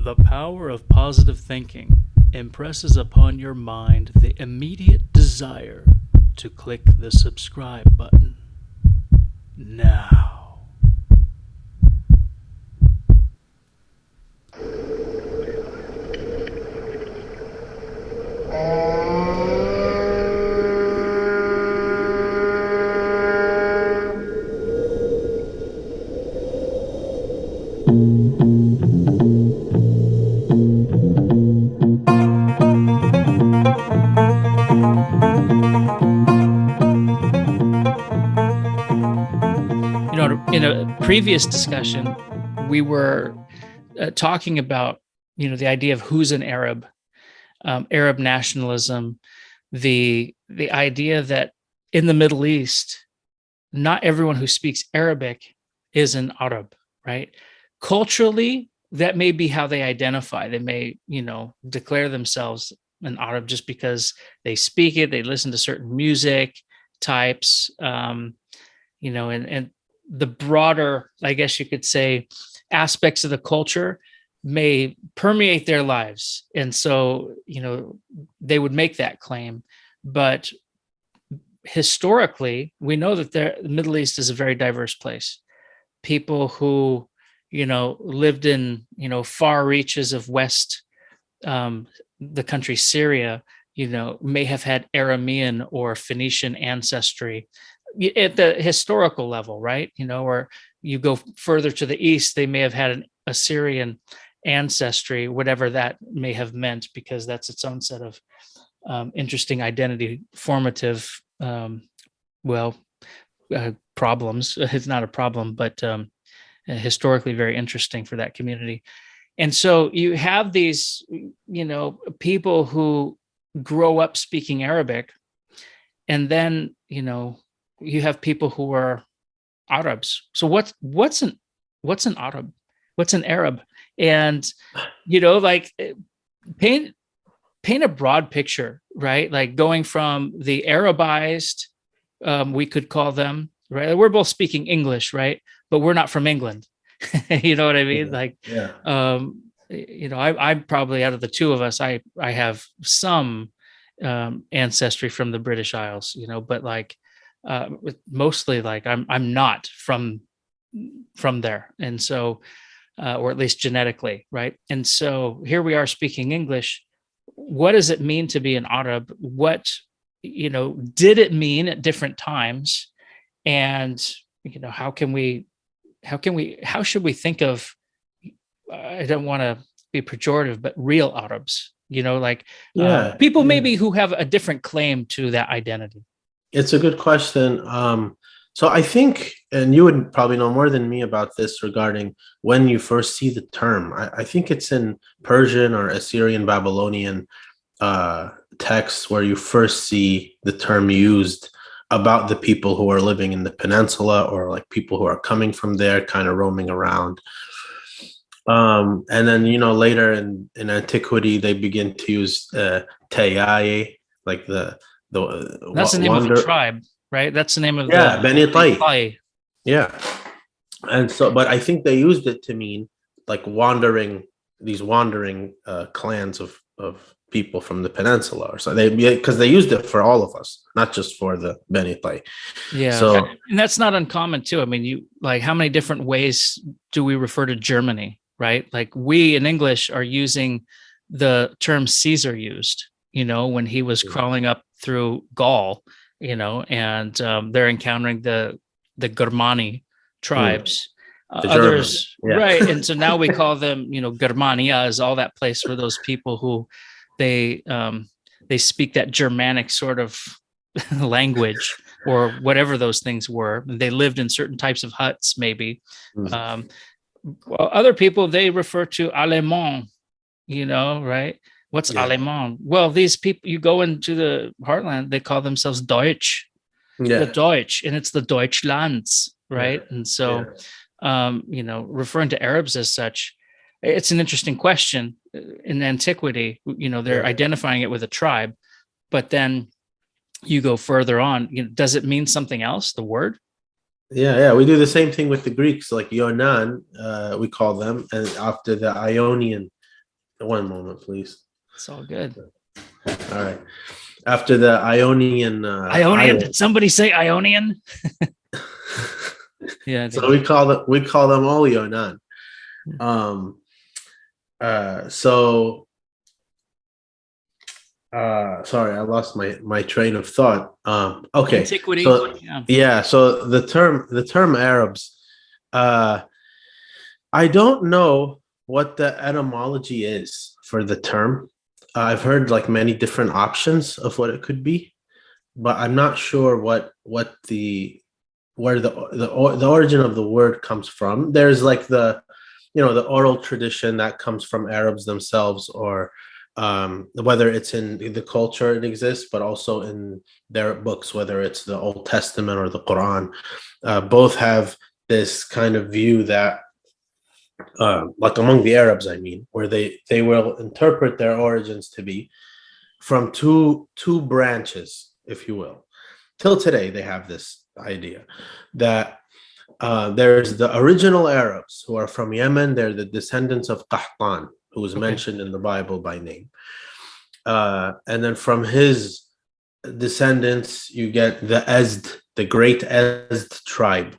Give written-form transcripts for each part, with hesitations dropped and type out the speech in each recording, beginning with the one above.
The power of positive thinking impresses upon your mind the immediate desire to click the subscribe button. Now. In a previous discussion, we were talking about, the idea of who's an Arab, Arab nationalism, the idea that in the Middle East, not everyone who speaks Arabic is an Arab, right? Culturally, that may be how they identify. They may, declare themselves an Arab just because they speak it, they listen to certain music types, and the broader, I guess you could say, aspects of the culture may permeate their lives. And so, they would make that claim. But historically, we know that the Middle East is a very diverse place. People who, lived in, far reaches of West, the country Syria, may have had Aramean or Phoenician ancestry at the historical level, right? Or you go further to the east, they may have had an Assyrian ancestry, whatever that may have meant, because that's its own set of interesting identity formative, problems. It's not a problem, but historically very interesting for that community. And so you have these, people who grow up speaking Arabic, and then, you have people who are Arabs. So what's an Arab? What's an Arab? And paint a broad picture, right? Like going from the Arabized, we could call them, right? We're both speaking English, right? But we're not from England. You know what I mean? I'm probably, out of the two of us, I have some ancestry from the British Isles, but mostly I'm not from there. And so, or at least genetically, right? And so here we are speaking English. What does it mean to be an Arab? What, did it mean at different times? And, how should we think of, I don't want to be pejorative, but real Arabs, people maybe who have a different claim to that identity? It's a good question. So I think, and you would probably know more than me about this regarding when you first see the term. I think it's in Persian or Assyrian Babylonian texts where you first see the term used about the people who are living in the peninsula, or like people who are coming from there, kind of roaming around. And then, later in antiquity, they begin to use Tayaye, like that's the name of a tribe, right? That's the name of Beni Tai. Yeah. And so, but I think they used it to mean like these wandering clans of people from the peninsula, or so because they used it for all of us, not just for the Beni Tai. Yeah. So, and that's not uncommon too. I mean, how many different ways do we refer to Germany, right? Like we in English are using the term Caesar used, when he was crawling up through Gaul, and they're encountering the Germani tribes. Others, right? And so now we call them, Germania is all that place for those people who they speak that Germanic sort of language or whatever those things were. They lived in certain types of huts, maybe. Well, other people, they refer to Allemand, right? What's Allemand? Well, these people, you go into the heartland, they call themselves Deutsch, the Deutsch, and it's the Deutschlands, right? And so, referring to Arabs as such, it's an interesting question. In antiquity, they're identifying it with a tribe, but then you go further on, does it mean something else, the word? Yeah. We do the same thing with the Greeks, like Yonan, we call them, and after the Ionian One moment, please. It's all good. All right. After the Ionian Ionian? Did somebody say Ionian? Yeah. So we call them all Yonan. Sorry, I lost my train of thought. Okay. Antiquity. So yeah, so the term Arabs, I don't know what the etymology is for the term. I've heard like many different options of what it could be, but I'm not sure what the where the origin of the word comes from. There's like the oral tradition that comes from Arabs themselves, or whether it's in the culture it exists, but also in their books, whether it's the Old Testament or the Quran. Both have this kind of view that, like among the Arabs, I mean, where they will interpret their origins to be from two branches, if you will. Till today, they have this idea that there's the original Arabs who are from Yemen. They're the descendants of Qahtan, who is mentioned in the Bible by name. And then from his descendants, you get the Ezd, the great Ezd tribe.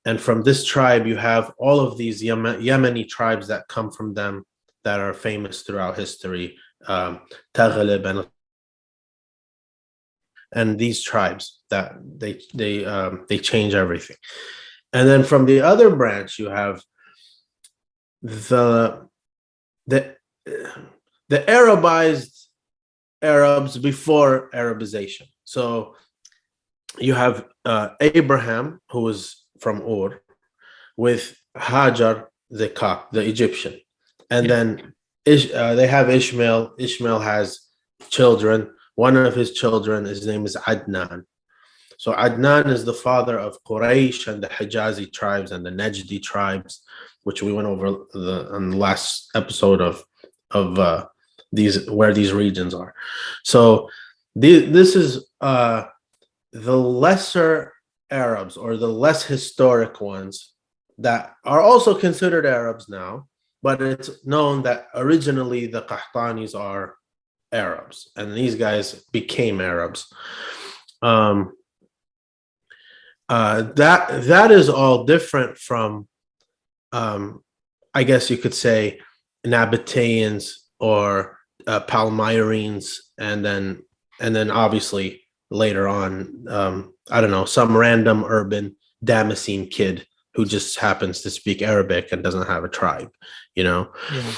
And from this tribe, you have all of these Yemeni tribes that come from them that are famous throughout history. Taghlib and these tribes that they change everything. And then from the other branch, you have the Arabized Arabs before Arabization. So you have Abraham, who was from Ur, with Hajar, the Egyptian. And then they have Ishmael. Ishmael has children. One of his children, his name is Adnan. So Adnan is the father of Quraysh and the Hijazi tribes and the Najdi tribes, which we went over on the last episode of these, where these regions are. So this is the lesser Arabs, or the less historic ones, that are also considered Arabs now, but it's known that originally the Qahtanis are Arabs, and these guys became Arabs. That is all different from, I guess you could say, Nabateans or Palmyrines, and then obviously later on, I don't know, some random urban Damascene kid who just happens to speak Arabic and doesn't have a tribe, you know. Yeah.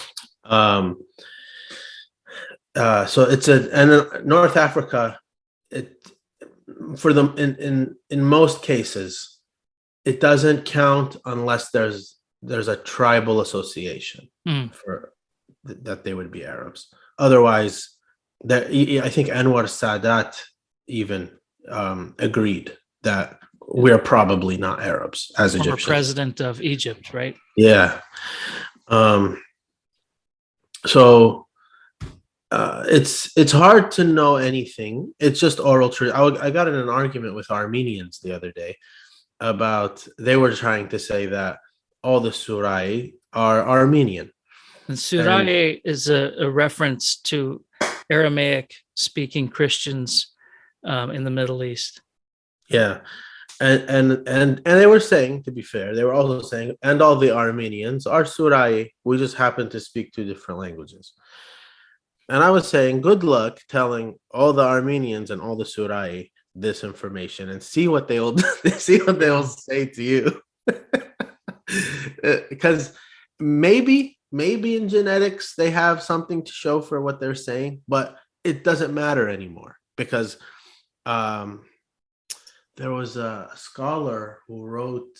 So it's and North Africa, for them in most cases, it doesn't count unless there's a tribal association for that they would be Arabs. Otherwise, I think Anwar Sadat even agreed that we're probably not Arabs as Former Egyptians. President of Egypt, right? Yeah. So it's hard to know anything. It's just oral truth. I got in an argument with Armenians the other day about, they were trying to say that all the Surai are Armenian. And Surai is a reference to Aramaic speaking Christians in the Middle East. Yeah. And they were saying, to be fair, they were also saying, and all the Armenians are Surai. We just happen to speak two different languages. And I was saying, good luck telling all the Armenians and all the Surai this information, and see what they'll say to you. Because maybe in genetics they have something to show for what they're saying, but it doesn't matter anymore, because there was a scholar who wrote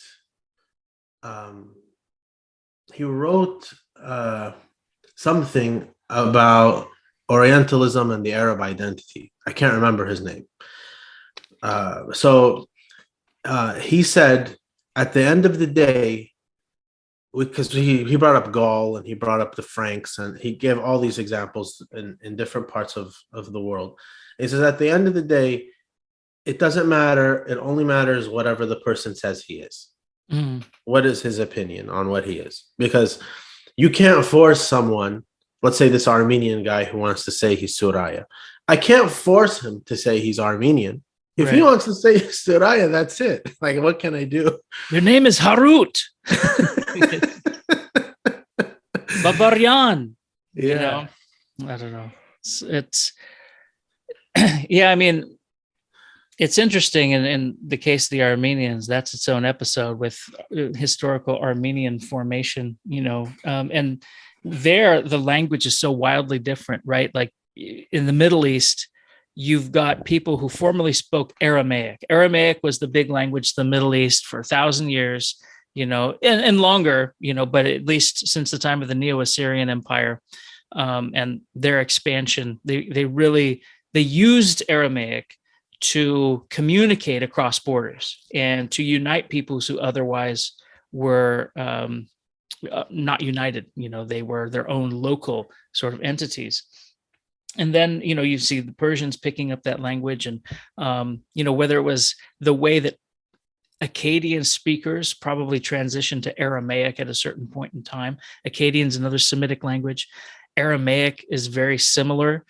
something about Orientalism and the Arab identity. I can't remember his name. So he said, at the end of the day, because he brought up Gaul and he brought up the Franks, and he gave all these examples in different parts of the world. He says, at the end of the day, it doesn't matter. It only matters whatever the person says he is. What is his opinion on what he is? Because you can't force someone let's say this Armenian guy who wants to say he's Suraya. I can't force him to say he's Armenian. If he Right. wants to say Suraya, that's it. Like, what can I do? Your name is Harut. Babaryan. You know, Yeah. I don't know. It's yeah, I mean, it's interesting in the case of the Armenians, that's its own episode with historical Armenian formation, you know, and there the language is so wildly different, right? Like in the Middle East, you've got people who formerly spoke Aramaic. Aramaic was the big language of the Middle East for 1,000 years, you know, and longer, you know, but at least since the time of the Neo-Assyrian Empire and their expansion, they used Aramaic to communicate across borders and to unite peoples who otherwise were not united. You know, they were their own local sort of entities. And then, you know, you see the Persians picking up that language, and you know, whether it was the way that Akkadian speakers probably transitioned to Aramaic at a certain point in time. Akkadian is another Semitic language. Aramaic is very similar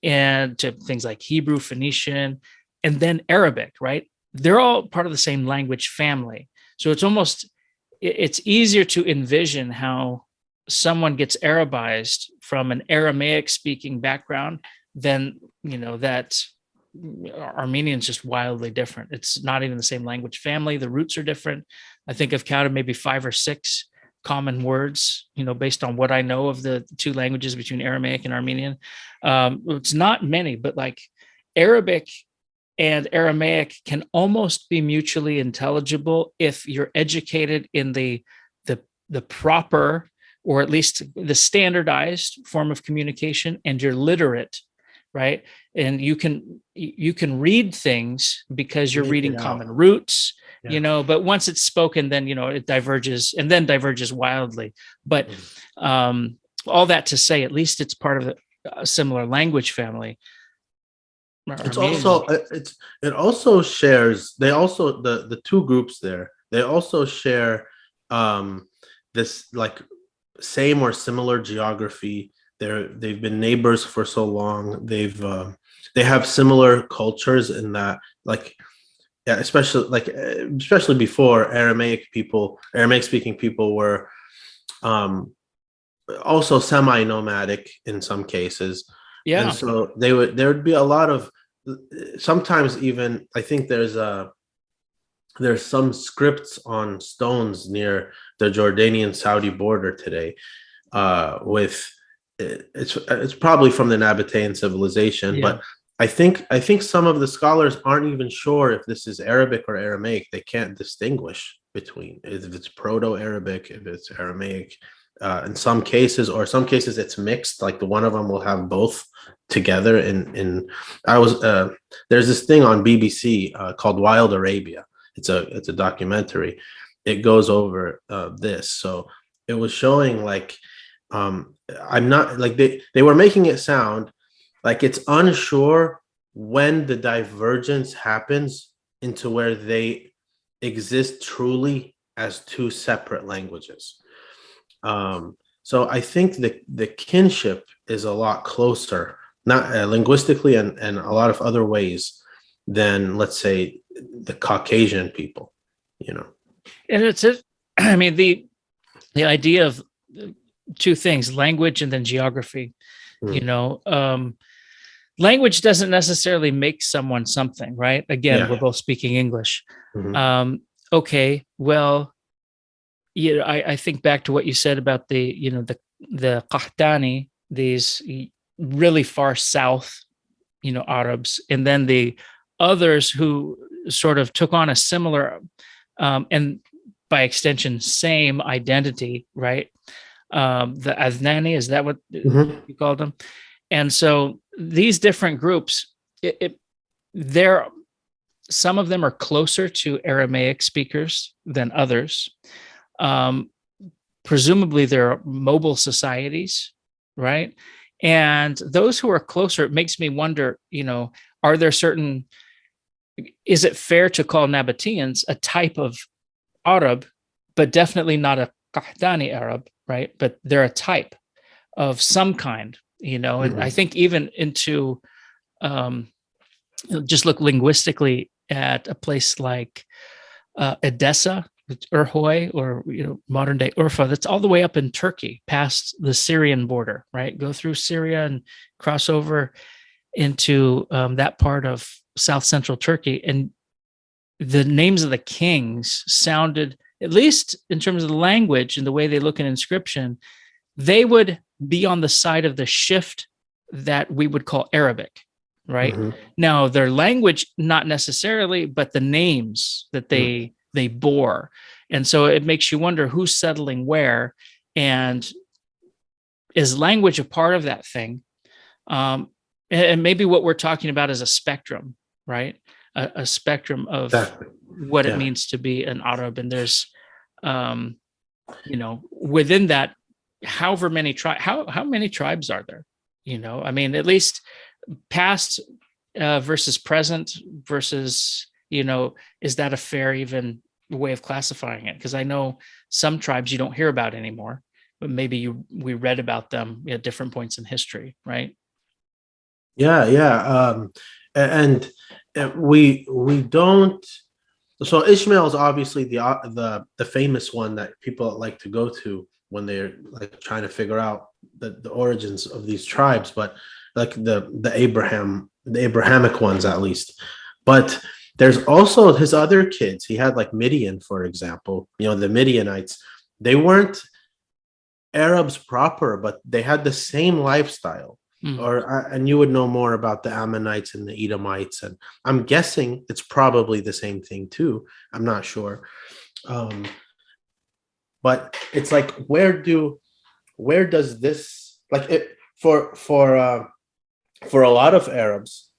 and to things like Hebrew, Phoenician, and then Arabic, right? They're all part of the same language family. So it's easier to envision how someone gets Arabized from an Aramaic speaking background than, you know, that Armenian is just wildly different. It's not even the same language family. The roots are different. I think I've counted maybe 5 or 6 common words, you know, based on what I know of the two languages between Aramaic and Armenian. It's not many, but like Arabic and Aramaic can almost be mutually intelligible if you're educated in the proper, or at least the standardized form of communication, and you're literate, right? And you can read things because you're reading common roots, yeah. You know, but once it's spoken, then, you know, it diverges and then diverges wildly. But all that to say, at least it's part of a similar language family. It's also it also shares. They also the two groups there. They also share this like same or similar geography. They've been neighbors for so long. They have similar cultures in that, like, yeah, especially before Aramaic speaking people were also semi-nomadic in some cases. Yeah. And so there would be a lot of, sometimes even, I think there's some scripts on stones near the Jordanian Saudi border today with it's probably from the Nabatean civilization, yeah. But I think some of the scholars aren't even sure if this is Arabic or Aramaic. They can't distinguish between if it's Proto-Arabic, if it's Aramaic. In some cases, it's mixed. Like the one of them will have both together. There's this thing on BBC called Wild Arabia. It's a documentary. It goes over this. So it was showing like I'm not like they were making it sound like it's unsure when the divergence happens into where they exist truly as two separate languages. So I think the kinship is a lot closer, not linguistically and a lot of other ways than, let's say, the Caucasian people, you know. And I mean, the idea of two things, language and then geography, you know, language doesn't necessarily make someone something, right? Again, yeah. We're both speaking English. Mm-hmm. Okay, well, you know, I think back to what you said about the Qahtani, these really far south, you know, Arabs, and then the others who sort of took on a similar and by extension same identity, right? The Adnani, is that what you called them? And so these different groups, some of them are closer to Aramaic speakers than others. Presumably there are mobile societies, right? And those who are closer, it makes me wonder, you know, is it fair to call Nabateans a type of Arab, but definitely not a Qahtani Arab, right? But they're a type. of some kind, and I think even into just look linguistically at a place like Edessa, Urhoy, or modern day Urfa. That's all the way up in Turkey, past the Syrian border, right? Go through Syria and cross over into that part of South Central Turkey, and the names of the kings sounded, at least in terms of the language and the way they look in inscription, they would be on the side of the shift that we would call Arabic, right? Now, their language, not necessarily, but the names that they bore. And so it makes you wonder who's settling where, and is language a part of that thing? And maybe what we're talking about is a spectrum, right? A spectrum of what it means to be an Arab. And there's, within that, however many tribes, how many tribes are there? I mean, at least past versus present versus, is that a fair even way of classifying it? Because I know some tribes you don't hear about anymore, but maybe we read about them at different points in history, right? And we don't. So Ishmael is obviously the famous one that people like to go to when they're like trying to figure out the origins of these tribes, but like the Abrahamic ones at least. But there's also his other kids. He had like Midian, for example. The Midianites. They weren't Arabs proper, but they had the same lifestyle. And you would know more about the Ammonites and the Edomites, and I'm guessing it's probably the same thing too. I'm not sure, but it's like where does this, like, it for a lot of Arabs,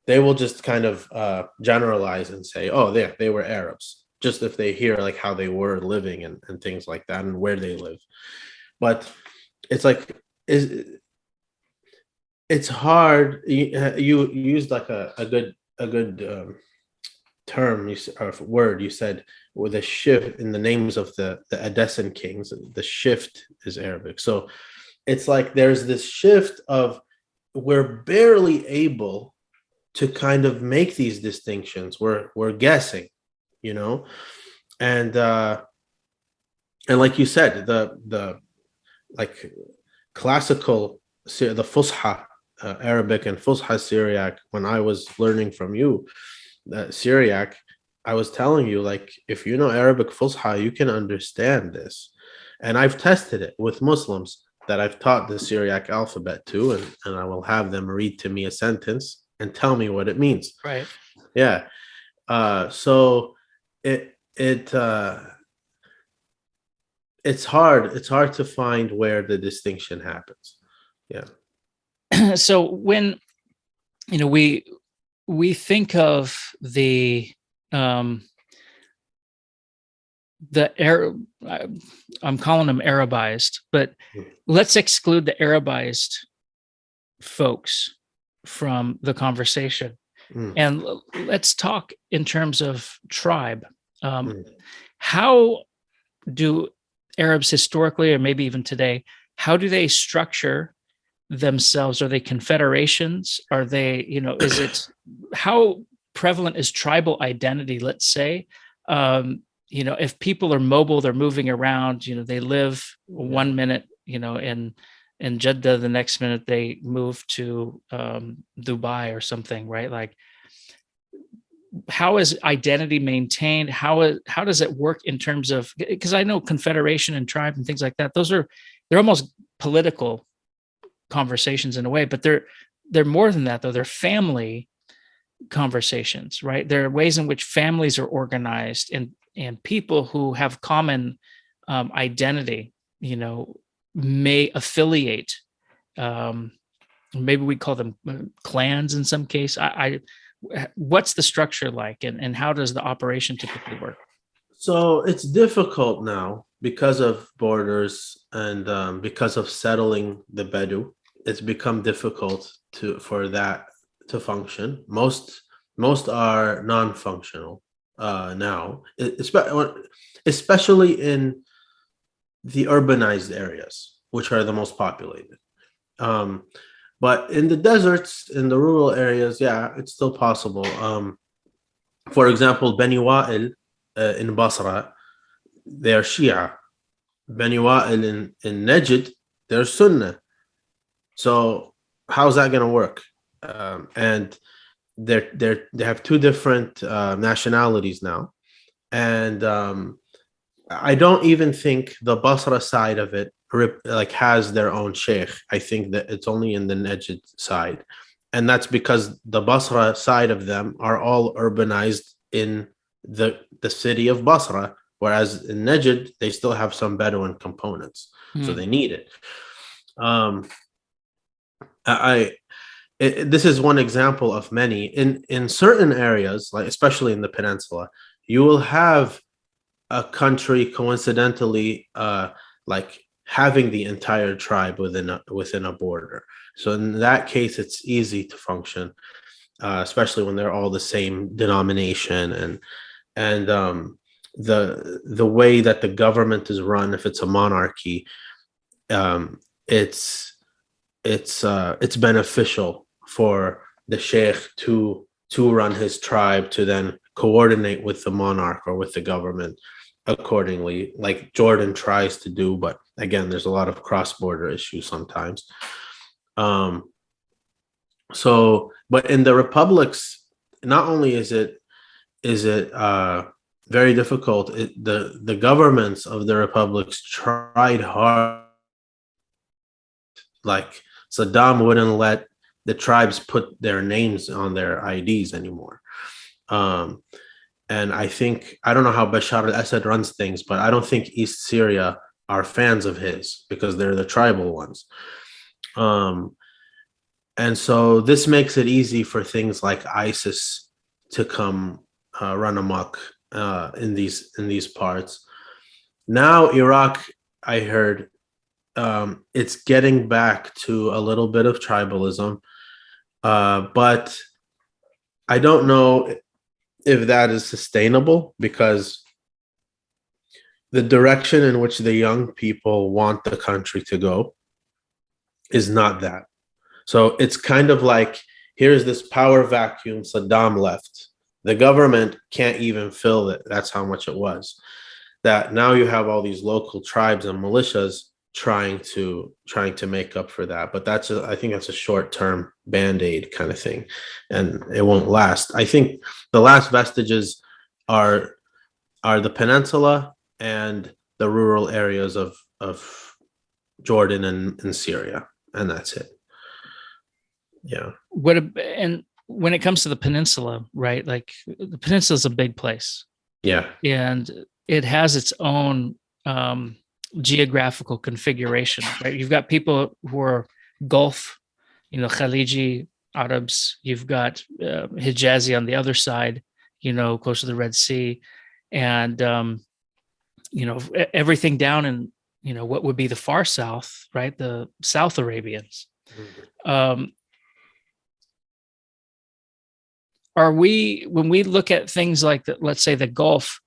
they will just kind of generalize and say, oh, they were Arabs, just if they hear like how they were living and things like that and where they live. But it's like it's hard. You used like a good term or word. You said with a shift in the names of the Edessan kings, the shift is Arabic. So it's like there's this shift of we're barely able to kind of make these distinctions. We're guessing, and like you said, the like classical, the Fusha Arabic and Fusha Syriac. When I was learning from you Syriac, I was telling you, like, if you know Arabic Fusha, you can understand this. And I've tested it with Muslims that I've taught the Syriac alphabet to, and I will have them read to me a sentence and tell me what it means. Right. Yeah. So it's hard to find where the distinction happens. Yeah. So when we think of the Arab, I'm calling them Arabized, but let's exclude the Arabized folks from the conversation, and let's talk in terms of tribe. How do Arabs historically, or maybe even today, how do they structure themselves? Are they confederations? Are they, is it, how prevalent is tribal identity? Let's say, if people are mobile, they're moving around, they live 1 minute, in Jeddah, the next minute they move to Dubai or something, right? Like, how is identity maintained? How does it work in terms of, because I know confederation and tribe and things like that, they're almost political conversations in a way, but they're more than that, though. They're family conversations, right? There are ways in which families are organized, and people who have common identity, may affiliate. Maybe we call them clans in some case. What's the structure like, and how does the operation typically work? So it's difficult now because of borders and because of settling the Bedou. It's become difficult for that to function. Most are non-functional now, especially in the urbanized areas, which are the most populated. But in the deserts, in the rural areas, yeah, it's still possible. For example, Bani Wa'il in Basra, they are Shia. Bani Wa'il in Najd, they're Sunnah. So how's that going to work? And they have two different nationalities now, and I don't even think the Basra side of it like has their own sheikh. I think that it's only in the Najd side, and that's because the Basra side of them are all urbanized in the city of Basra, whereas in Najd they still have some Bedouin components, so they need it. Um, this is one example of many in certain areas, like especially in the peninsula, you will have a country coincidentally like having the entire tribe within a border. So in that case, it's easy to function, especially when they're all the same denomination, and the way that the government is run, if it's a monarchy, um, it's beneficial for the sheikh to run his tribe, to then coordinate with the monarch or with the government accordingly, like Jordan tries to do. But again, there's a lot of cross-border issues sometimes. So, but in the republics, not only is it very difficult, the governments of the republics tried hard. Like Saddam wouldn't let the tribes put their names on their IDs anymore. And I don't know how Bashar al-Assad runs things, but I don't think East Syria are fans of his because they're the tribal ones. And so this makes it easy for things like ISIS to come run amok in these parts. Now Iraq, I heard, it's getting back to a little bit of tribalism, but I don't know if that is sustainable, because the direction in which the young people want the country to go is not that. So it's kind of like, here's this power vacuum Saddam left. The government can't even fill it. That's how much it was. That now you have all these local tribes and militias trying to make up for that. But I think that's a short-term band-aid kind of thing, and it won't last. I think the last vestiges are the peninsula and the rural areas of Jordan and Syria, and that's it. Yeah. And when it comes to the peninsula, right? Like the peninsula is a big place. Yeah. And it has its own geographical configuration, right? You've got people who are Gulf, Khaliji Arabs. You've got Hijazi on the other side, close to the Red Sea, and everything down in what would be the far south, right? The South Arabians. Mm-hmm. When we look at things like let's say the Gulf,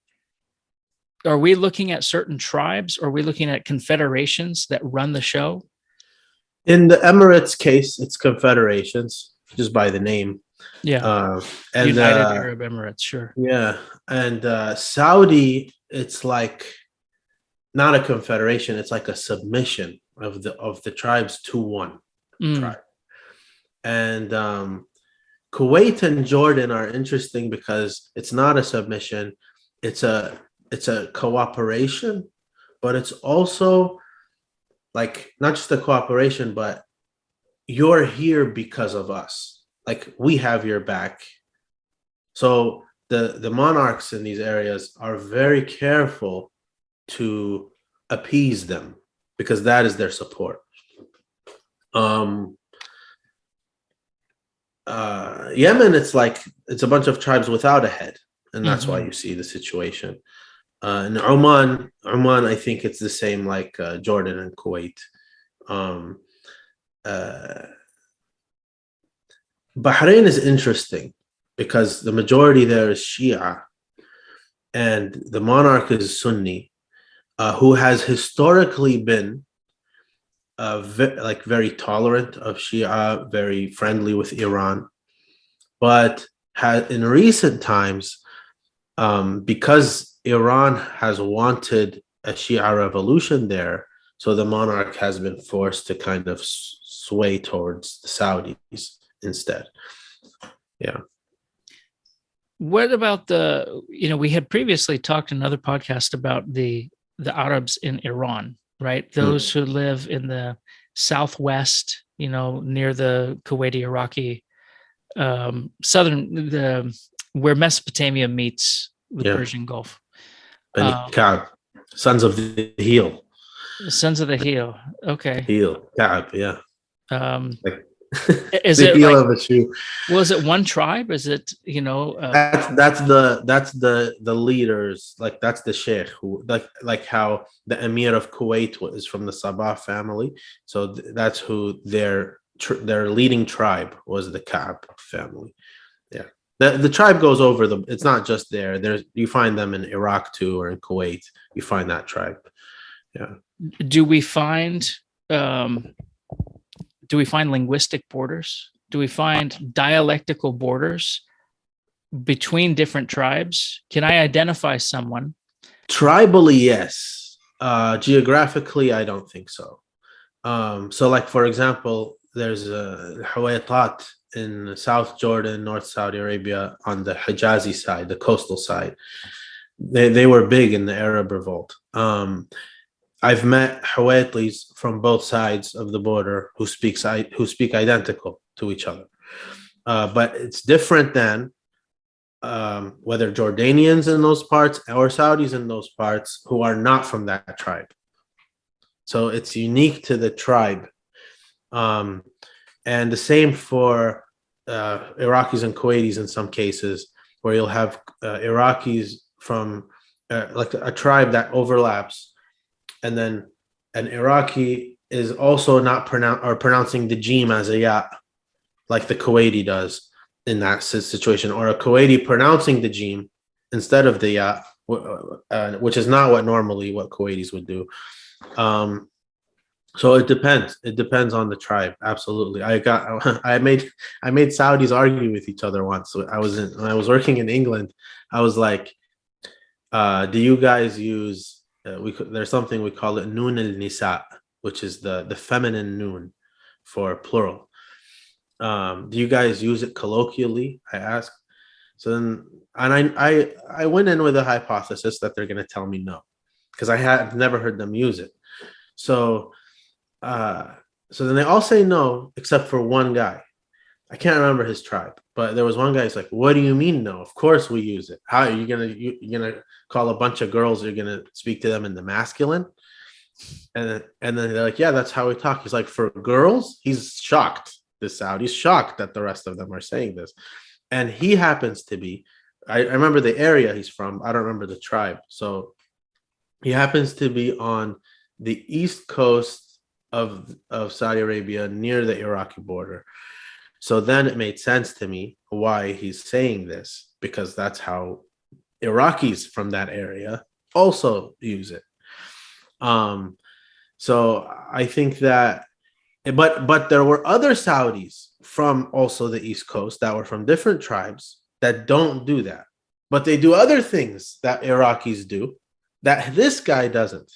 are we looking at certain tribes, or are we looking at confederations that run the show? In the Emirates case, it's confederations, just by the name. Yeah. And United Arab Emirates, sure. Yeah. And Saudi, it's like not a confederation, it's like a submission of the tribes to one tribe. And Kuwait and Jordan are interesting because it's not a submission, it's a cooperation, but it's also like not just a cooperation, but you're here because of us. Like we have your back. So the monarchs in these areas are very careful to appease them because that is their support. Yemen, it's a bunch of tribes without a head, and that's why you see the situation. In Oman, I think it's the same like Jordan and Kuwait. Bahrain is interesting because the majority there is Shia, and the monarch is Sunni, who has historically been like very tolerant of Shia, very friendly with Iran, but in recent times, because Iran has wanted a Shia revolution there, so the monarch has been forced to kind of sway towards the Saudis instead. Yeah. What about we had previously talked in another podcast about the Arabs in Iran, right? Those who live in the southwest, near the Kuwaiti Iraqi southern, where Mesopotamia meets the Persian Gulf. Beni Ka'b, sons of the heel. Sons of the heel. Okay. Heel, Ka'b, yeah. Is the it heel like, of the shoe? Well, is it one tribe? Is it that's the leaders, like that's the sheikh who like how the emir of Kuwait is from the Sabah family, so that's who their leading tribe was, the Ka'b family. Yeah, the tribe goes over it's not just there. You find them in Iraq too, or in Kuwait. You find that tribe. Yeah. Do we find linguistic borders? Do we find dialectical borders between different tribes? Can I identify someone? Tribally, yes. Geographically, I don't think so. So like, for example, there's Hawaitat in South Jordan, North Saudi Arabia, on the Hijazi side, the coastal side. They were big in the Arab Revolt. I've met Hawaitis from both sides of the border who speak identical to each other. But it's different than whether Jordanians in those parts or Saudis in those parts who are not from that tribe. So it's unique to the tribe. And the same for Iraqis and Kuwaitis in some cases, where you'll have Iraqis from like a tribe that overlaps, and then an Iraqi is also not pronouncing the jim as a ya, like the Kuwaiti does in that situation, or a Kuwaiti pronouncing the jim instead of the ya, which is not what Kuwaitis would do. So it depends. It depends on the tribe. Absolutely. I made Saudis argue with each other once. When I was working in England, I was like, do you guys use there's something we call it noon al nisa, which is the feminine noon for plural. Do you guys use it colloquially? I asked. So then, and I went in with a hypothesis that they're going to tell me no, because I had never heard them use it. So then they all say no, except for one guy. I can't remember his tribe, but there was one guy who's like, "What do you mean no? Of course we use it. How are you gonna call a bunch of girls? You're gonna speak to them in the masculine?" And then they're like, "Yeah, that's how we talk." He's like, "For girls?" He's shocked. This Saudi's shocked that the rest of them are saying this, and he happens to be. I remember the area he's from. I don't remember the tribe. So he happens to be on the east coast of Saudi Arabia, near the Iraqi border. So then it made sense to me why he's saying this, because that's how Iraqis from that area also use it. So I think that, but there were other Saudis from also the East Coast that were from different tribes that don't do that, but they do other things that Iraqis do that this guy doesn't.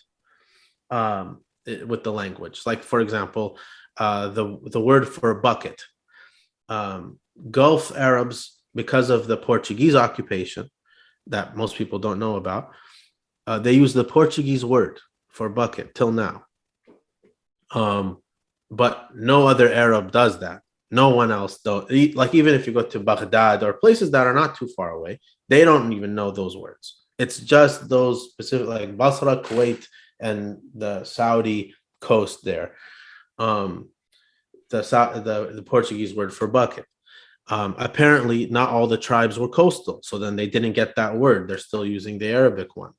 With the language, like for example, the word for bucket. Gulf Arabs, because of the Portuguese occupation that most people don't know about, they use the Portuguese word for bucket till now. But no other Arab does that. No one else, though. Like even if you go to Baghdad or places that are not too far away, they don't even know those words. It's just those specific, like Basra, Kuwait, and the Saudi coast there. The Portuguese word for bucket. Apparently, not all the tribes were coastal, so then they didn't get that word. They're still using the Arabic one.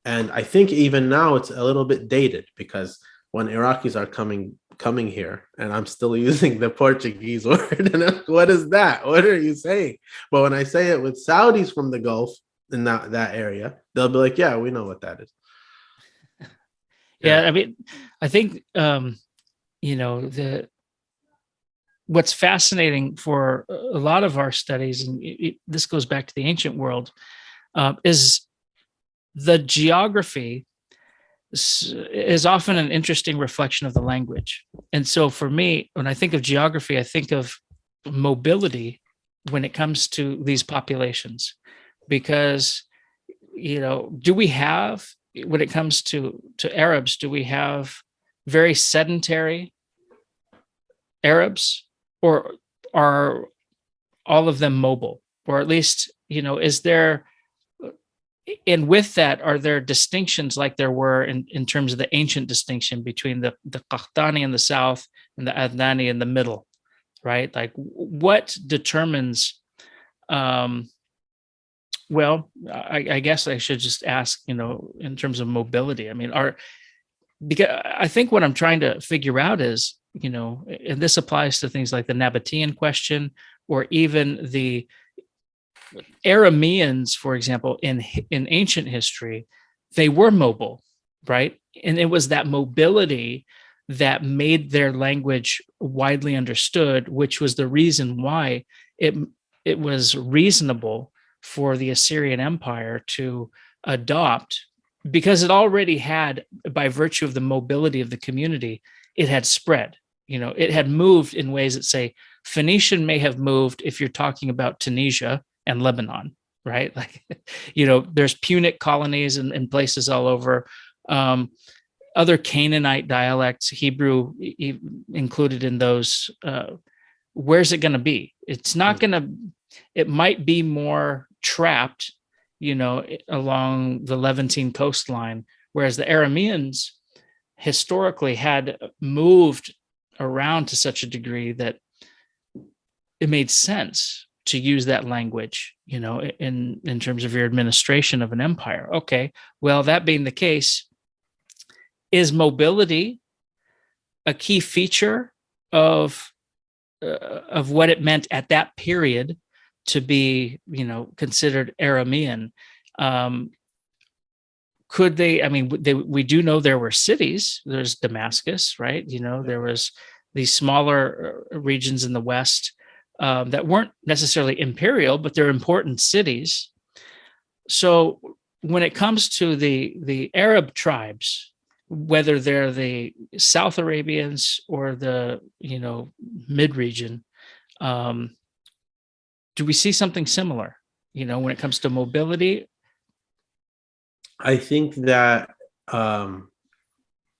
And I think even now it's a little bit dated, because when Iraqis are coming here, and I'm still using the Portuguese word, and I'm, what is that? What are you saying? But when I say it with Saudis from the Gulf in that area, they'll be like, yeah, we know what that is. Yeah, I mean, I think the what's fascinating for a lot of our studies, and this goes back to the ancient world, is the geography is often an interesting reflection of the language. And so for me, when I think of geography, I think of mobility when it comes to these populations, because, do we have, when it comes to Arabs, do we have very sedentary Arabs, or are all of them mobile? Or at least, is there, and with that, are there distinctions like there were in terms of the ancient distinction between the Qahtani in the south and the Adnani in the middle, right? Like, what determines, well, I guess I should just ask, in terms of mobility, I mean, because I think what I'm trying to figure out is, and this applies to things like the Nabatean question, or even the Arameans, for example, in ancient history, they were mobile, right? And it was that mobility that made their language widely understood, which was the reason why it was reasonable for the Assyrian Empire to adopt, because it already had, by virtue of the mobility of the community, it had spread. It had moved in ways that, say, Phoenician may have moved if you're talking about Tunisia and Lebanon, right? Like, there's Punic colonies in places all over. Other Canaanite dialects, Hebrew included in those. Where's it going to be? It's not going to, it might be more trapped, along the Levantine coastline, whereas the Arameans historically had moved around to such a degree that it made sense to use that language, in terms of your administration of an empire. Okay, well, that being the case, is mobility a key feature of what it meant at that period to be, considered Aramean? Could they? I mean, we do know there were cities. There's Damascus, right? There was these smaller regions in the west that weren't necessarily imperial, but they're important cities. So when it comes to the Arab tribes, whether they're the South Arabians or the mid region, do we see something similar? When it comes to mobility. I think that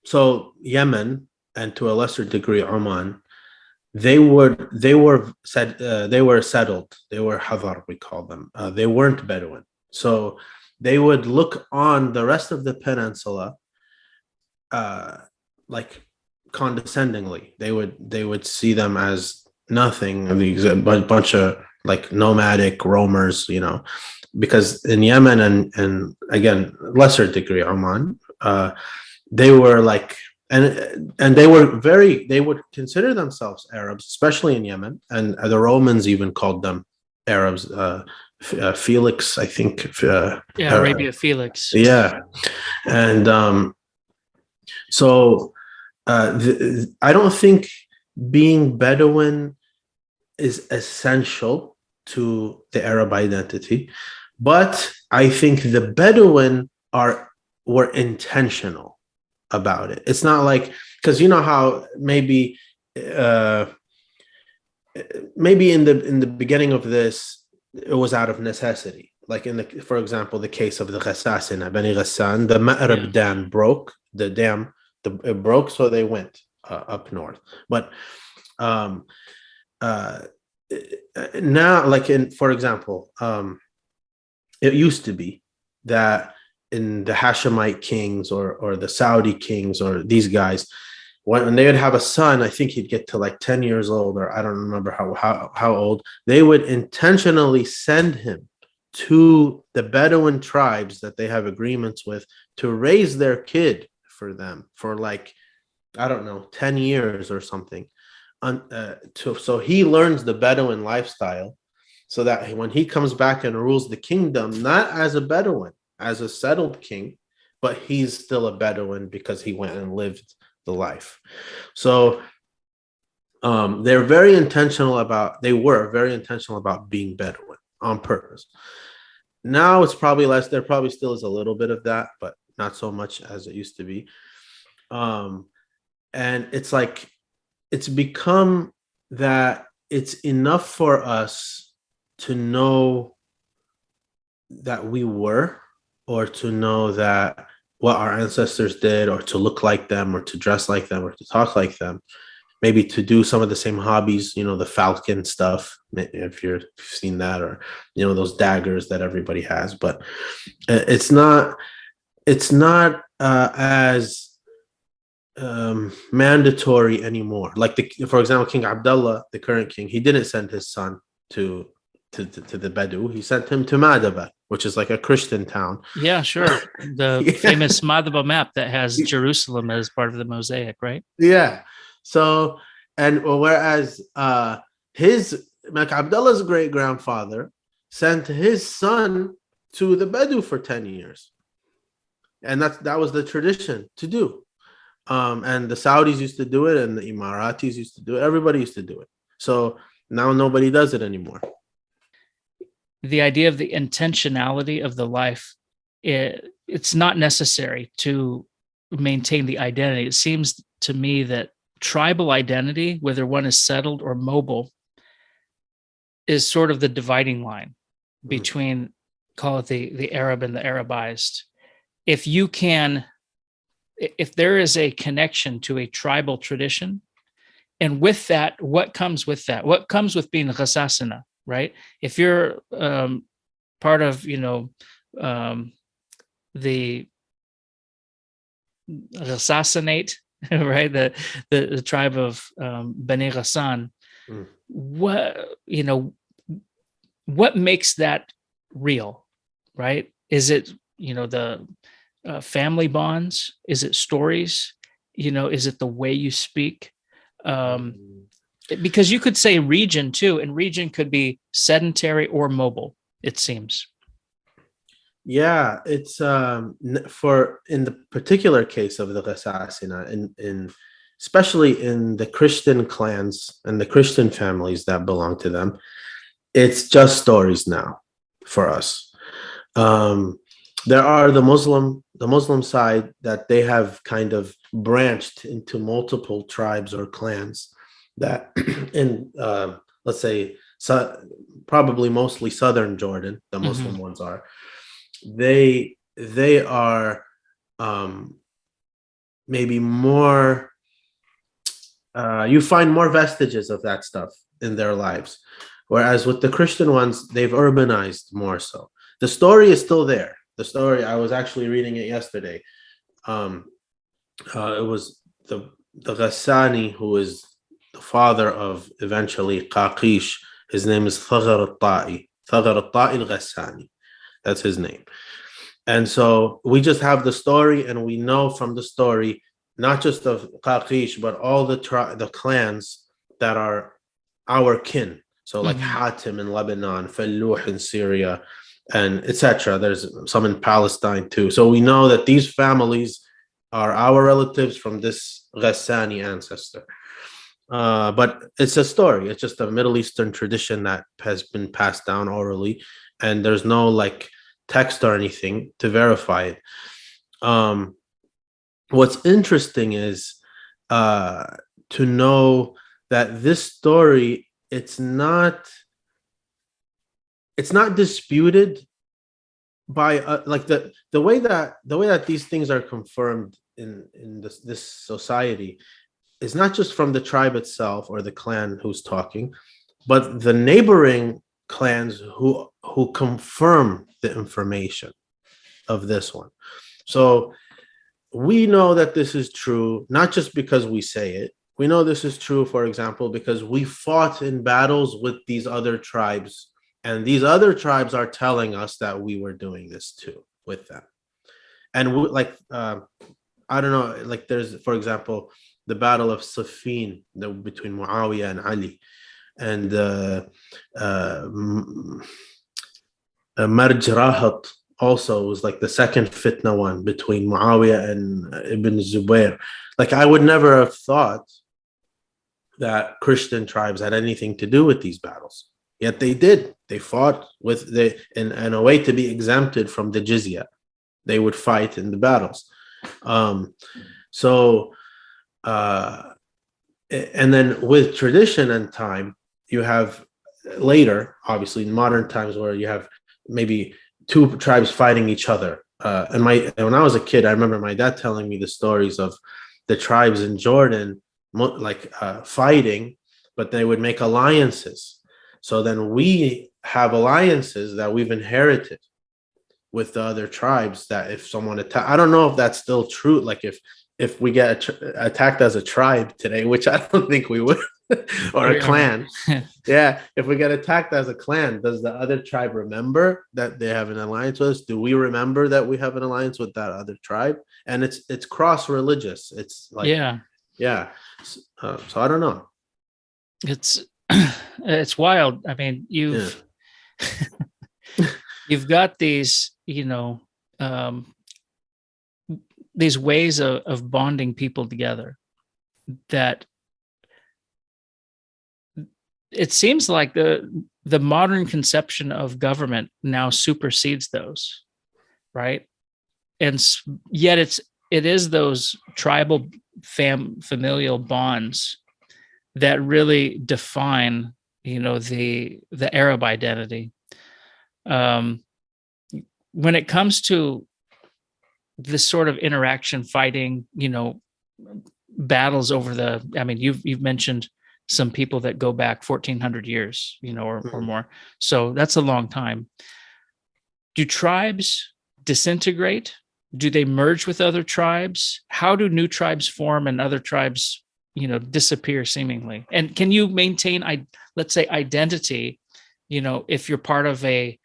so Yemen, and to a lesser degree Oman, they were settled. They were Hadar, we call them. They weren't Bedouin, so they would look on the rest of the peninsula like condescendingly. They would see them as nothing, a bunch of like nomadic roamers, because in Yemen and again lesser degree Oman, they were like, and they would consider themselves Arabs, especially in Yemen, and the Romans even called them Arabs. Felix, I think. Arabia Felix. Yeah, and so I don't think being Bedouin is essential to the Arab identity, but I think the Bedouin were intentional about it. It's not like, because how maybe in the beginning of this it was out of necessity. Like for example, the case of the Ghassasina, Bani Ghassan, the Ma'rib dam broke. The dam it broke, so they went up north. But now, like for example, it used to be that in the Hashemite kings or the Saudi kings or these guys, when they would have a son, I think he'd get to like 10 years old, or I don't remember how old, they would intentionally send him to the Bedouin tribes that they have agreements with to raise their kid for them for like, I don't know, 10 years or something. So he learns the Bedouin lifestyle, so that when he comes back and rules the kingdom, not as a Bedouin, as a settled king, but he's still a Bedouin because he went and lived the life. So They were very intentional about being Bedouin on purpose. Now it's probably less. There probably still is a little bit of that, but not so much as it used to be. And it's like, it's become that it's enough for us to know that we were, or to know that what our ancestors did, or to look like them, or to dress like them, or to talk like them, maybe to do some of the same hobbies, the falcon stuff, if you've seen that, or those daggers that everybody has. But it's not as mandatory anymore. Like, for example, King Abdullah, the current king, he didn't send his son to the Bedu. He sent him to Madaba, which is like a Christian town. Yeah, sure. The famous Madaba map that has Jerusalem as part of the mosaic, right? Yeah. So, and whereas his Abdullah's great grandfather sent his son to the Bedu for 10 years, and that was the tradition to do. And the Saudis used to do it, and the Emiratis used to do it. Everybody used to do it. So now nobody does it anymore. The idea of the intentionality of the life, it's not necessary to maintain the identity. It seems to me that tribal identity, whether one is settled or mobile, is sort of the dividing line between, call it the Arab and the Arabized. If there is a connection to a tribal tradition, and with that, what comes with that? What comes with being Ghassasina, right? If you're part of, the Ghassasinate, right? The tribe of Bani Ghassan, what makes that real, right? Is it, the family bonds? Is it stories? Is it the way you speak? Because you could say region too, and region could be sedentary or mobile, it seems. Yeah, it's in the particular case of the Ghassasina, in especially in the Christian clans and the Christian families that belong to them, it's just stories now for us. There are the Muslim side, that they have kind of branched into multiple tribes or clans that in let's say probably mostly southern Jordan, the Muslim ones are. They are maybe more, you find more vestiges of that stuff in their lives, whereas with the Christian ones, they've urbanized more so. The story is still there. The story, I was actually reading it yesterday. It was the Ghassani, who is the father of eventually Kakish. His name is Thaghar al-Ta'i al-Ghassani. That's his name. And so we just have the story, and we know from the story, not just of Kakish, but all the clans that are our kin. So like Hatim in Lebanon, Falluh in Syria, and etc. There's some in Palestine too. So we know that these families are our relatives from this Ghassani ancestor. But it's a story. It's just a Middle Eastern tradition that has been passed down orally, and there's no like text or anything to verify it. What's interesting is to know that this story, it's not disputed by like the way that these things are confirmed in this society is not just from the tribe itself or the clan who's talking, but the neighboring clans who confirm the information of this one. So we know that this is true, not just because we say it. We know this is true, for example, because we fought in battles with these other tribes, and these other tribes are telling us that we were doing this too with them. And I don't know, like there's, for example, the Battle of Siffin between Muawiyah and Ali, and Marj Rahat also was like the second fitna one between Muawiyah and Ibn Zubair. Like I would never have thought that Christian tribes had anything to do with these battles. Yet they did. They fought with in a way to be exempted from the jizya. They would fight in the battles. So, and then with tradition and time, you have later, obviously, in modern times, where you have maybe two tribes fighting each other. And when I was a kid, I remember my dad telling me the stories of the tribes in Jordan, fighting, but they would make alliances. So then we have alliances that we've inherited with the other tribes, that if someone attack, I don't know if that's still true. Like if we get attacked as a tribe today, which I don't think we would, or a clan. Yeah. If we get attacked as a clan, does the other tribe remember that they have an alliance with us? Do we remember that we have an alliance with that other tribe? And it's cross-religious. It's like, yeah. So I don't know. It's wild. I mean, you've got these, these ways of bonding people together that it seems like the modern conception of government now supersedes those, right? And yet it is those tribal familial bonds that really define, the Arab identity. When it comes to this sort of interaction, fighting, battles over you've mentioned some people that go back 1400 years, or more. So that's a long time. Do tribes disintegrate? Do they merge with other tribes? How do new tribes form and other tribes, disappear seemingly? And can you maintain, let's say, identity, if you're part of can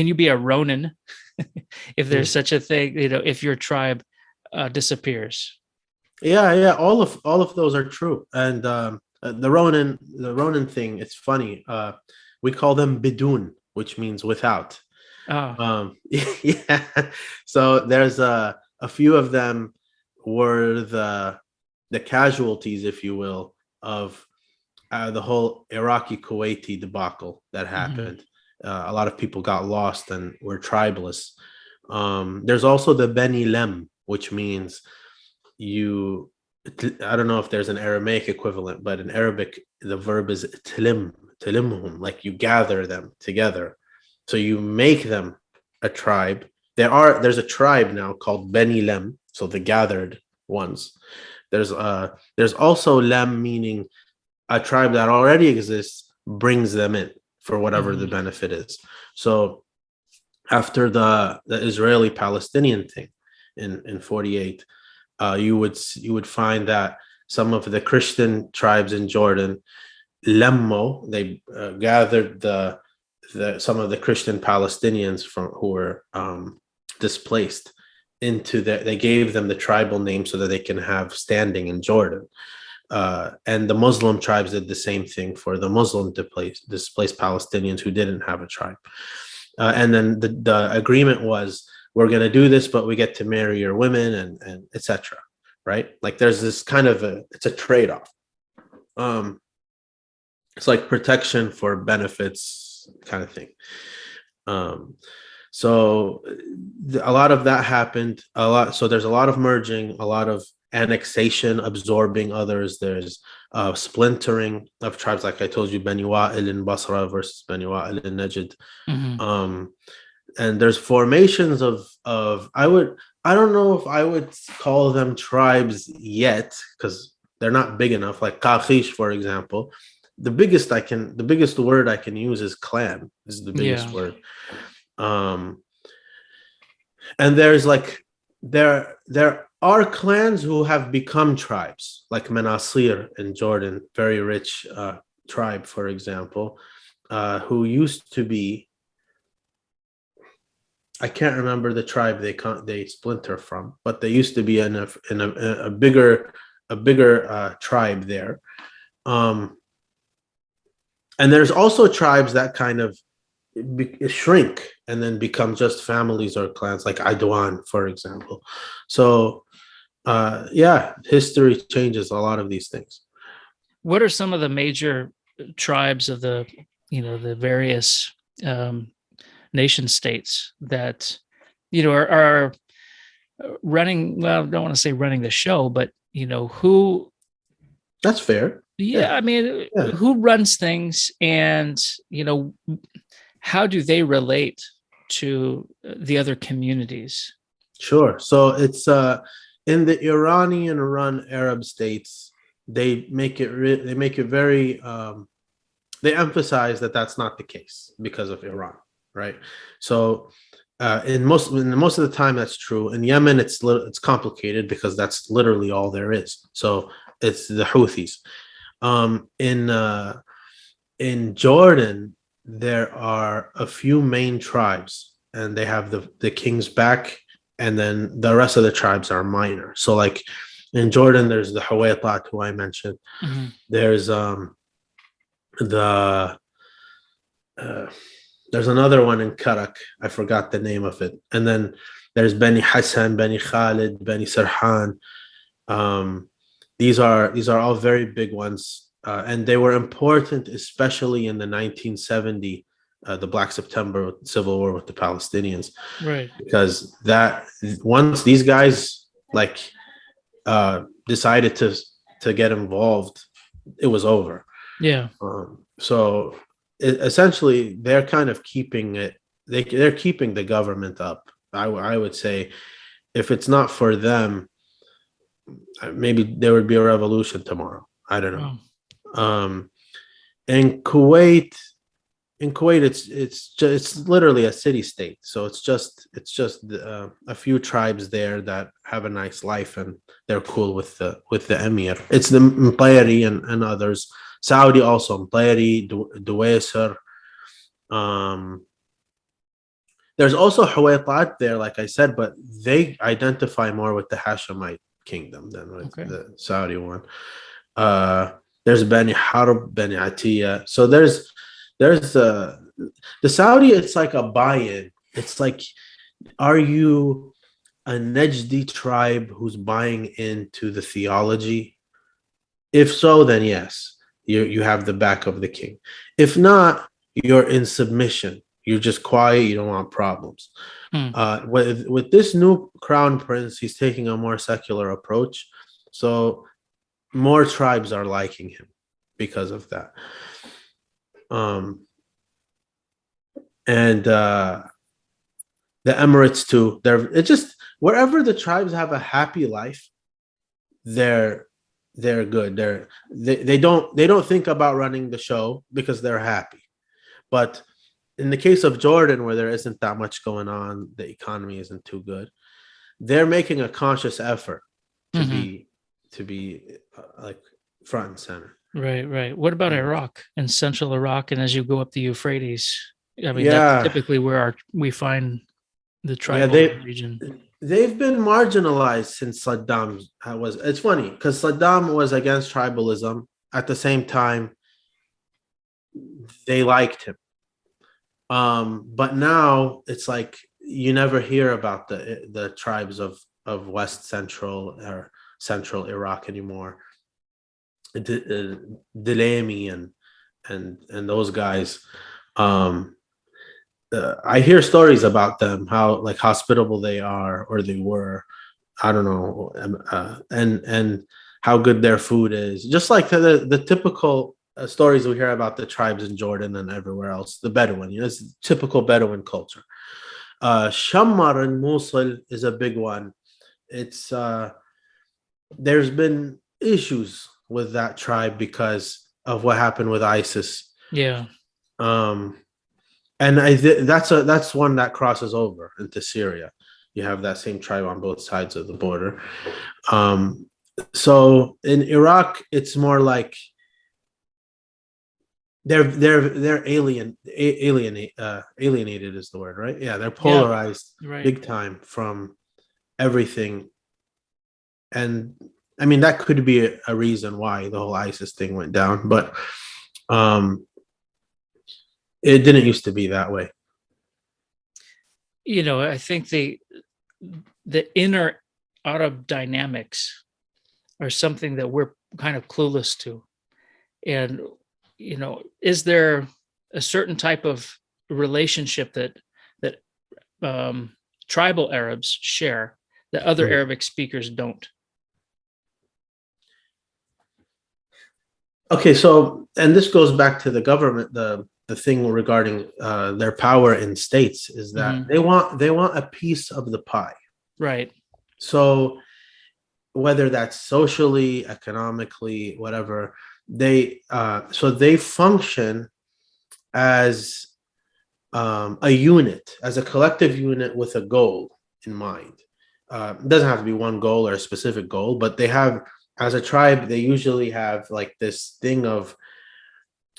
you be a Ronin if there's such a thing, if your tribe disappears? Yeah. All of those are true. And the Ronin thing, it's funny. We call them bidun, which means without. Yeah. So there's a few of them were the casualties, if you will, of the whole Iraqi Kuwaiti debacle that happened. A lot of people got lost and were tribalists. There's also the Beni Lem, which means I don't know if there's an Aramaic equivalent, but in Arabic, the verb is tilimhum, like you gather them together. So you make them a tribe. There's a tribe now called Beni Lem, so the gathered ones. There's also Lem, meaning a tribe that already exists brings them in for whatever the benefit is. So after the Israeli-Palestinian thing in 48, you would find that some of the Christian tribes in Jordan, Lemmo, they gathered some of the Christian Palestinians who were displaced they gave them the tribal name so that they can have standing in Jordan. And the Muslim tribes did the same thing for the Muslim displaced Palestinians who didn't have a tribe. And then the agreement was, we're going to do this, but we get to marry your women and etc. Right? Like there's this kind of it's a trade-off. It's like protection for benefits kind of thing. So a lot of that happened So there's a lot of merging, a lot of annexation, absorbing others. There's splintering of tribes, like I told you, Bani Wa'il in Basra versus Bani Wa'il in Najd. And there's formations of I don't know if I would call them tribes yet, because they're not big enough. Like Kakish, for example, the biggest word I can use is clan. Is the biggest word. And there's there are clans who have become tribes, like Menasir in Jordan, very rich tribe, for example, who used to be, I can't remember the tribe they splinter from, but they used to be in a bigger tribe there. And there's also tribes that kind of shrink and then become just families or clans, like Aidwan, for example. So history changes a lot of these things. what are some of the major tribes of the, the various nation states that, are running? Well, I don't want to say running the show, but who? That's fair. Yeah, I mean, who runs things, and how do they relate to the other communities? Sure. So it's in the Iranian-run Arab states, they make it very they emphasize that that's not the case because of Iran, right? So in most of the time that's true. In Yemen, it's complicated because that's literally all there is. So it's the Houthis. In Jordan, there are a few main tribes, and they have the king's back, and then the rest of the tribes are minor. So like in Jordan, there's the Hawaitat, who I mentioned. Mm-hmm. There's there's another one in Karak. I forgot the name of it. And then there's Beni Hassan, Beni Khalid, Beni Sarhan. These are all very big ones, and they were important, especially in the 1970, the Black September civil war with the Palestinians, right? Because that once these guys decided to get involved, it was over. Yeah. So essentially, they're kind of keeping it. They're keeping the government up. I would say, if it's not for them, maybe there would be a revolution tomorrow. I don't know. Wow. In Kuwait, it's literally a city state. So it's just a few tribes there that have a nice life, and they're cool with the emir. It's the Mtayri and others. Saudi also, Mtayri, Duwaysir. There's also Hawaitat there, like I said, but they identify more with the Hashemite kingdom than with the Saudi one. There's Beni Harb, Beni Atiyah. So there's the Saudi. It's like a buy-in. It's like, are you a Najdi tribe who's buying into the theology? If so, then yes, you have the back of the king. If not, you're in submission. You're just quiet. You don't want problems. With this new crown prince, he's taking a more secular approach. So more tribes are liking him because of that. And the Emirates too. It's just wherever the tribes have a happy life, they're good. They don't think about running the show because they're happy. But in the case of Jordan, where there isn't that much going on, the economy isn't too good, they're making a conscious effort to be like front and center. Right. What about Iraq and central Iraq? And as you go up the Euphrates, I mean, that's typically where we find the tribal region. They've been marginalized since Saddam was. It's funny because Saddam was against tribalism. At the same time, they liked him. But now it's like you never hear about the tribes of West Central or Central Iraq anymore. Delamy and those guys. I hear stories about them, how like hospitable they are, or they were. I don't know, and how good their food is. Just like the typical stories we hear about the tribes in Jordan and everywhere else. The Bedouin, it's typical Bedouin culture. Shammar in Mosul is a big one. It's there's been issues with that tribe because of what happened with ISIS. Yeah. And that's one that crosses over into Syria. You have that same tribe on both sides of the border. So in Iraq, it's more like they're alienated is the word, right? Yeah, they're polarized big time from everything. And I mean, that could be a reason why the whole ISIS thing went down, but it didn't used to be that way. I think the inner Arab dynamics are something that we're kind of clueless to. And, is there a certain type of relationship that tribal Arabs share that other Arabic speakers don't? Okay, so and this goes back to the government, the thing regarding their power in states is that they want a piece of the pie. Right. So whether that's socially, economically, whatever, they function as a unit, as a collective unit with a goal in mind. It doesn't have to be one goal or a specific goal, but they have, as a tribe, they usually have like this thing of,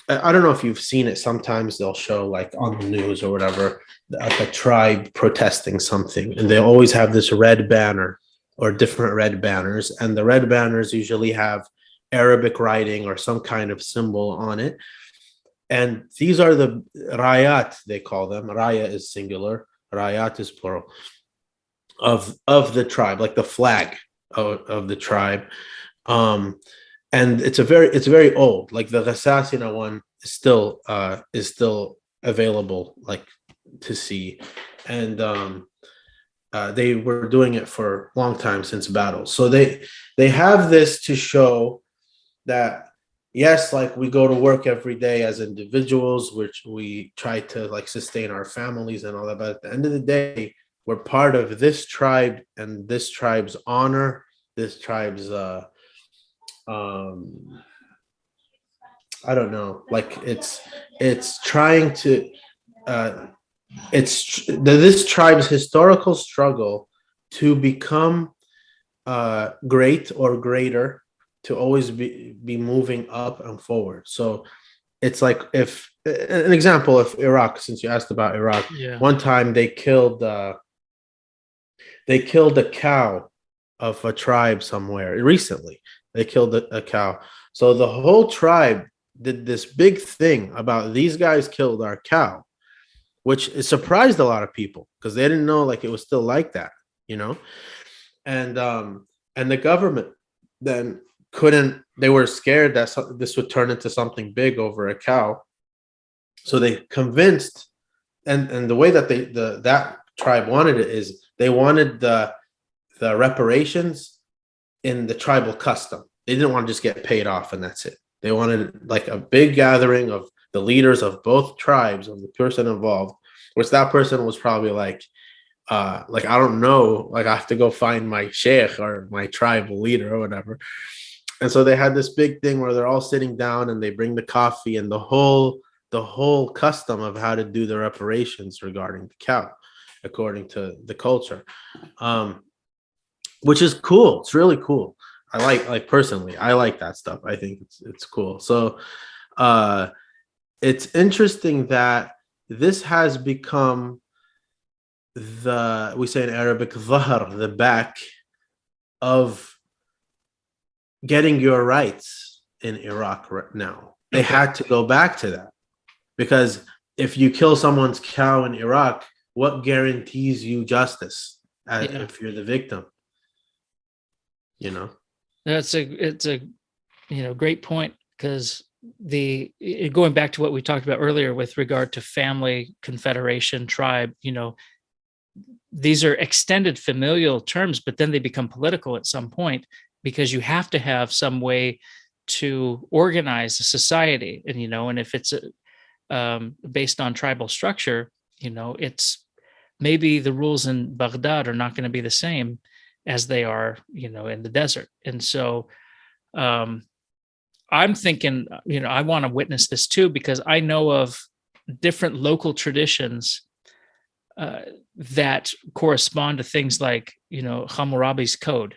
I don't know if you've seen it. Sometimes they'll show like on the news or whatever, like a tribe protesting something, and they always have this red banner or different red banners, and the red banners usually have Arabic writing or some kind of symbol on it. And these are the rayat, they call them. Raya is singular, rayat is plural, of the tribe, like the flag of the tribe. And it's very old. Like the Ghassasina one is still available, like to see. And they were doing it for a long time since battle. So they have this to show that yes, like we go to work every day as individuals, which we try to like sustain our families and all that. But at the end of the day, we're part of this tribe and this tribe's honor, this tribe's I don't know, like it's trying to this tribe's historical struggle to become great or greater, to always be moving up and forward. So it's like, if an example of Iraq, since you asked about Iraq, one time they killed a cow of a tribe somewhere recently. They killed a cow. So the whole tribe did this big thing about these guys killed our cow, which surprised a lot of people because they didn't know like it was still like that, and the government then couldn't. They were scared that this would turn into something big over a cow, so they convinced, and the way that that tribe wanted it is they wanted the reparations in the tribal custom. They didn't want to just get paid off and that's it. They wanted like a big gathering of the leaders of both tribes, of the person involved, which that person was probably like I don't know, like I have to go find my sheikh or my tribal leader or whatever. And so they had this big thing where they're all sitting down and they bring the coffee and the whole custom of how to do the reparations regarding the cow, according to the culture, which is cool. It's really cool. I like personally, I like that stuff. I think it's cool. So it's interesting that this has become we say in Arabic, dhahr, the back of getting your rights in Iraq right now. They had to go back to that, because if you kill someone's cow in Iraq, what guarantees you justice if you're the victim? It's a great point, because going back to what we talked about earlier with regard to family, confederation, tribe, these are extended familial terms, but then they become political at some point, because you have to have some way to organize a society. And if it's based on tribal structure, it's maybe the rules in Baghdad are not going to be the same as they are, in the desert. And so I'm thinking, I want to witness this too, because I know of different local traditions that correspond to things like, Hammurabi's code,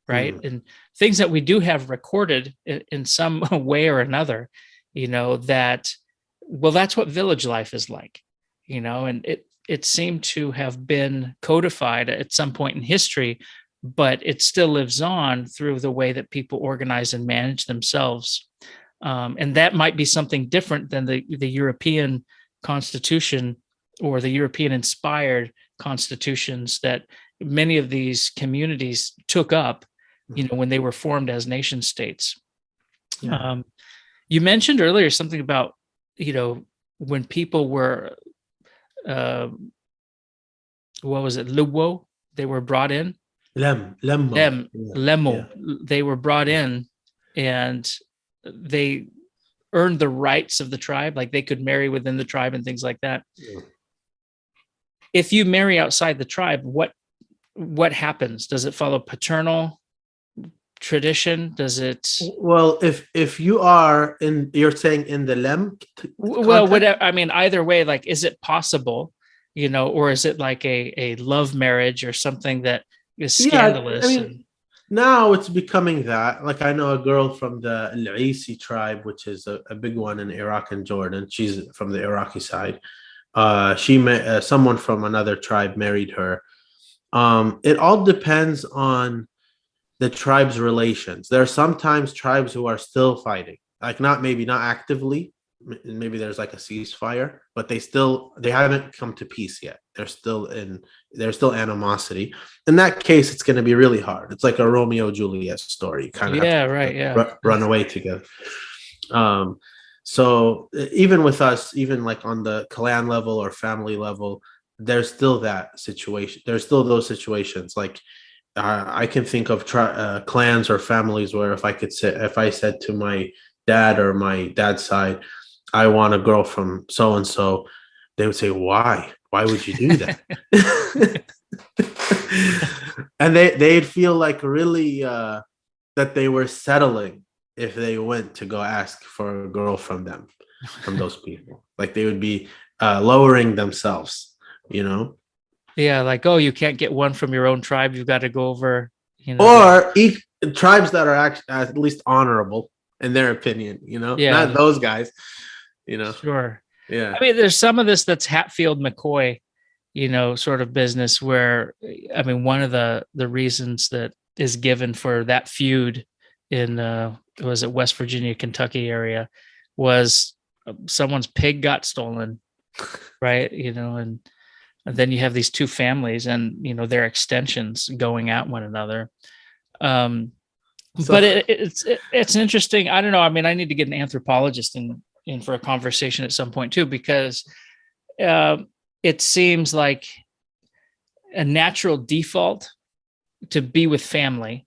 right? And things that we do have recorded in some way or another, that, well, that's what village life is like, and it seemed to have been codified at some point in history, but it still lives on through the way that people organize and manage themselves. And that might be something different than the European Constitution or the European inspired constitutions that many of these communities took up, when they were formed as nation states. You mentioned earlier something about, when people were, uh, what was it, Luwo? They were brought in. Lemmo. Lemo. Yeah. They were brought in, and they earned the rights of the tribe, like they could marry within the tribe and things like that. Yeah. If you marry outside the tribe, what happens? Does it follow paternal tradition? Does it? Well, if you are in, you're saying in the Well, context. whatever. I mean, either way, like, is it possible, or is it like a love marriage or something that is Yeah, I scandalous? mean, now it's becoming that. Like, I know a girl from the Al-Isi tribe, which is a big one in Iraq and Jordan. She's from the Iraqi side. She met someone from another tribe married her. It all depends on the tribe's relations. There are sometimes tribes who are still fighting, like maybe not actively. Maybe there's like a ceasefire, but they haven't come to peace yet. There's still animosity. In that case, it's going to be really hard. It's like a Romeo Juliet story. You kind of have Yeah, to right. Yeah. run away together. Um, so even with us, even like on the clan level or family level, there's still that situation. There's still those situations. Like I can think of clans or families where if I said to my dad or my dad's side, I want a girl from so and so, they would say, "Why? Why would you do that?" And they'd feel like really that they were settling if they went to go ask for a girl from them, from those people. Like they would be lowering themselves, you know. Yeah, like, oh, you can't get one from your own tribe. You've got to go over, Or tribes that are actually at least honorable in their opinion, yeah, not those guys, you know. sure. Yeah. I mean, there's some of this that's Hatfield McCoy, sort of business where, I mean, one of the reasons that is given for that feud in, was it West Virginia, Kentucky area, was someone's pig got stolen, right? And then you have these two families and, their extensions going at one another. So But it's interesting. I don't know. I mean, I need to get an anthropologist in for a conversation at some point too, because uh, it seems like a natural default to be with family,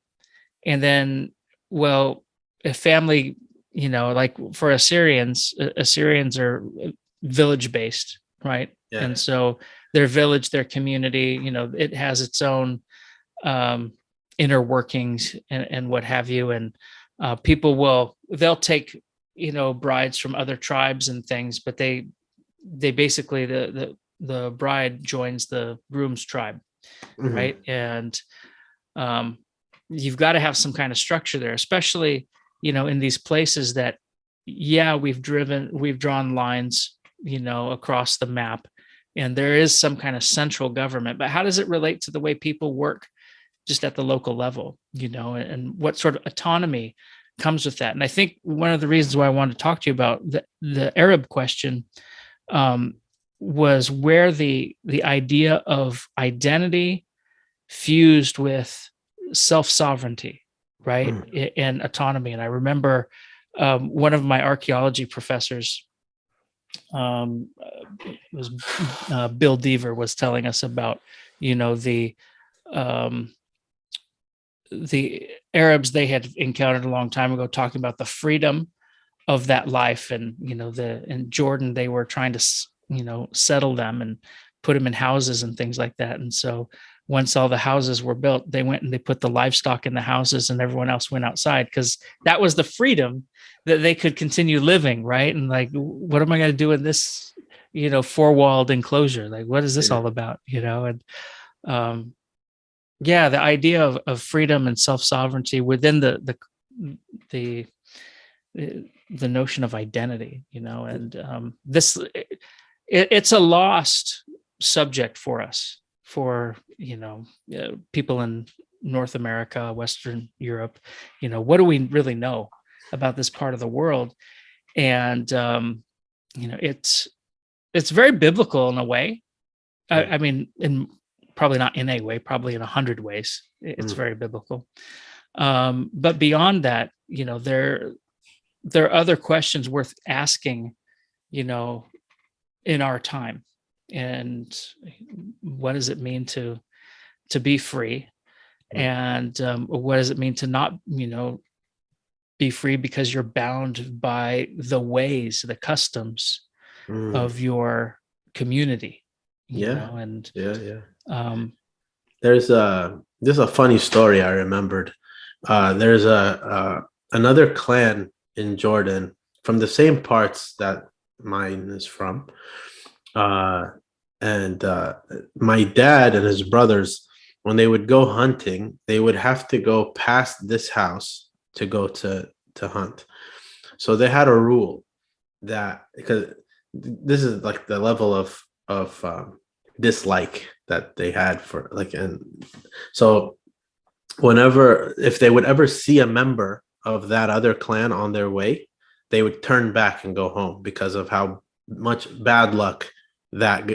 and then, well, if family, like for Assyrians are village based, right? yeah. And so their village, their community, it has its own inner workings and what have you. And they'll take, brides from other tribes and things, but they basically, the bride joins the groom's tribe, Mhm. right? And you've got to have some kind of structure there, especially, in these places that, yeah, we've drawn lines, across the map, and there is some kind of central government, but how does it relate to the way people work just at the local level, and what sort of autonomy comes with that? And I think one of the reasons why I wanted to talk to you about the Arab question was where the idea of identity fused with self-sovereignty, right? Mhm. And autonomy. And I remember one of my archaeology professors, it was Bill Deaver, was telling us about, um, the Arabs they had encountered a long time ago, talking about the freedom of that life. And, in Jordan, they were trying to, settle them and put them in houses and things like that. And so once all the houses were built, they went and they put the livestock in the houses and everyone else went outside, because that was the freedom that they could continue living. Right. And like, what am I going to do in this, four-walled enclosure? Like, what is this Yeah. all about? And, yeah, the idea of freedom and self-sovereignty within the the notion of identity, and it's a lost subject for us, for people in North America, Western Europe. What do we really know about this part of the world? And it's very biblical in a way. I mean, probably not in a way, probably in 100 ways, it's Mhm. very biblical. But beyond that, there are other questions worth asking, in our time. And what does it mean to be free? And what does it mean to not, be free because you're bound by the ways, the customs of your community, and there's a funny story I remembered. There's another clan in Jordan from the same parts that mine is from. And my dad and his brothers, when they would go hunting, they would have to go past this house to go to hunt. So they had a rule that, because this is like the level of dislike that they had for, like, and so if they would ever see a member of that other clan on their way, they would turn back and go home because of how much bad luck that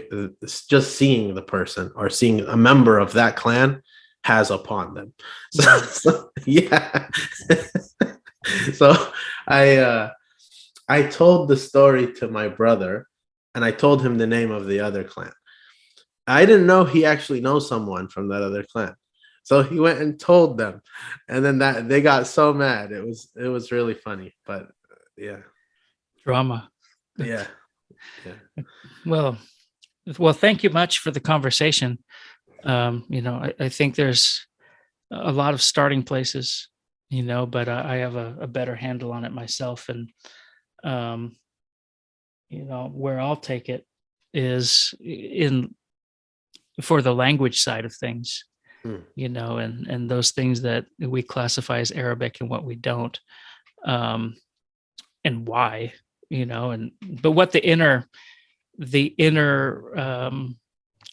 just seeing the person or seeing a member of that clan has upon them. So yeah. So I told the story to my brother, and I told him the name of the other clan. I didn't know he actually knows someone from that other clan. So he went and told them, and then that they got so mad. It was really funny, but yeah. Drama. Yeah. Well, thank you much for the conversation. I think there's a lot of starting places, but I have a better handle on it myself. And, where I'll take it is for the language side of things, and those things that we classify as Arabic and what we don't, and why, but what the inner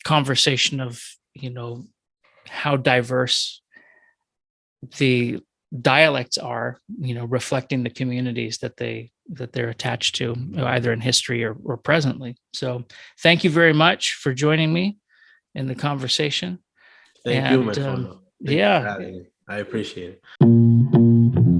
conversation of, how diverse the dialects are, reflecting the communities that they're attached to, either in history or presently. So thank you very much for joining me in the conversation. Thank you, my friend. Yeah. I appreciate it.